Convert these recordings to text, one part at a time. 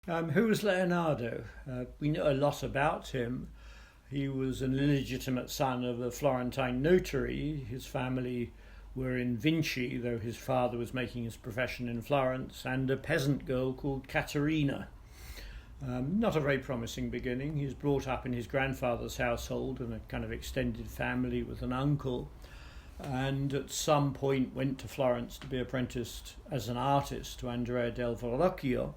Who was Leonardo? We know a lot about him. He was an illegitimate son of a Florentine notary. His family were in Vinci, though his father was making his profession in Florence, and a peasant girl called Caterina. Not a very promising beginning. He was brought up in his grandfather's household and a kind of extended family with an uncle, and at some point went to Florence to be apprenticed as an artist to Andrea del Verrocchio.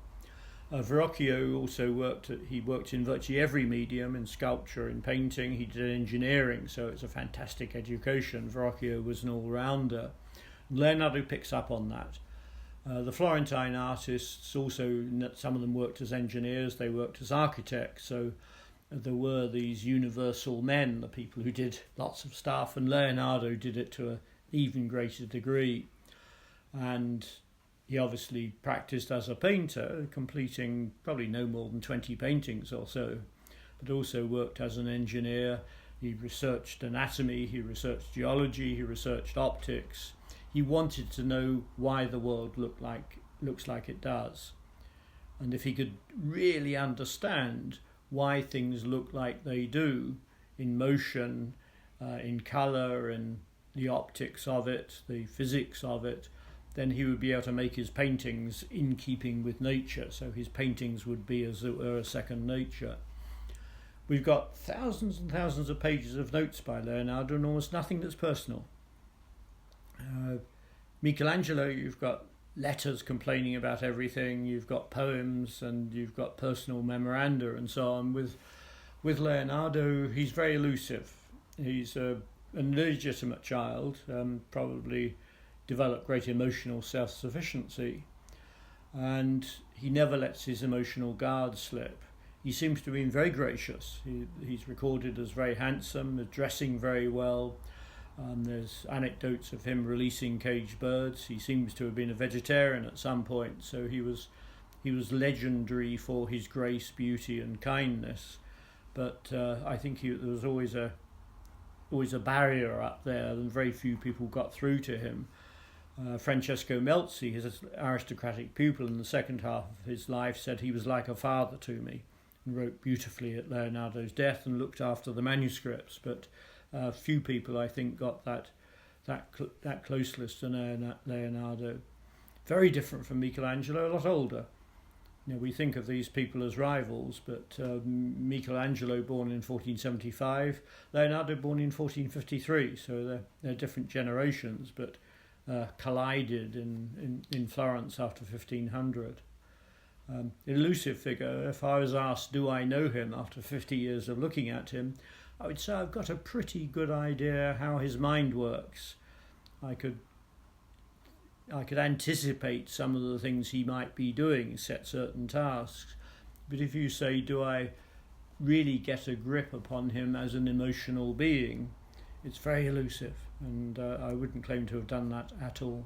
Verrocchio also worked in virtually every medium, in sculpture, in painting. He did engineering, so it's a fantastic education. Verrocchio was an all-rounder. Leonardo picks up on that. The Florentine artists also, some of them worked as engineers, they worked as architects, so there were these universal men, the people who did lots of stuff, and Leonardo did it to an even greater degree. And he obviously practiced as a painter, completing probably no more than 20 paintings or so, but also worked as an engineer. He researched anatomy, he researched geology, he researched optics. He wanted to know why the world looks like it does. And if he could really understand why things look like they do, in motion, in colour, in the optics of it, the physics of it, then he would be able to make his paintings in keeping with nature. So his paintings would be, as it were, a second nature. We've got thousands and thousands of pages of notes by Leonardo and almost nothing that's personal. Michelangelo, you've got letters complaining about everything, you've got poems, and you've got personal memoranda and so on. With Leonardo, he's very elusive. He's an illegitimate child, probably developed great emotional self-sufficiency, and he never lets his emotional guard slip. He seems to have been very gracious. He's recorded as very handsome, dressing very well. There's anecdotes of him releasing caged birds. He seems to have been a vegetarian at some point, so he was legendary for his grace, beauty, and kindness. But I think there was always a barrier up there, and very few people got through to him. Francesco Melzi, his aristocratic pupil in the second half of his life, said he was like a father to me, and wrote beautifully at Leonardo's death and looked after the manuscripts. But few people, I think, got that closeness to Leonardo. Very different from Michelangelo, a lot older. We think of these people as rivals, but Michelangelo born in 1475, Leonardo born in 1453, so they're different generations, but collided in Florence after 1500. Elusive figure. If I was asked, do I know him after 50 years of looking at him, I would say I've got a pretty good idea how his mind works. I could anticipate some of the things he might be doing, set certain tasks. But if you say, do I really get a grip upon him as an emotional being, it's very elusive, and I wouldn't claim to have done that at all.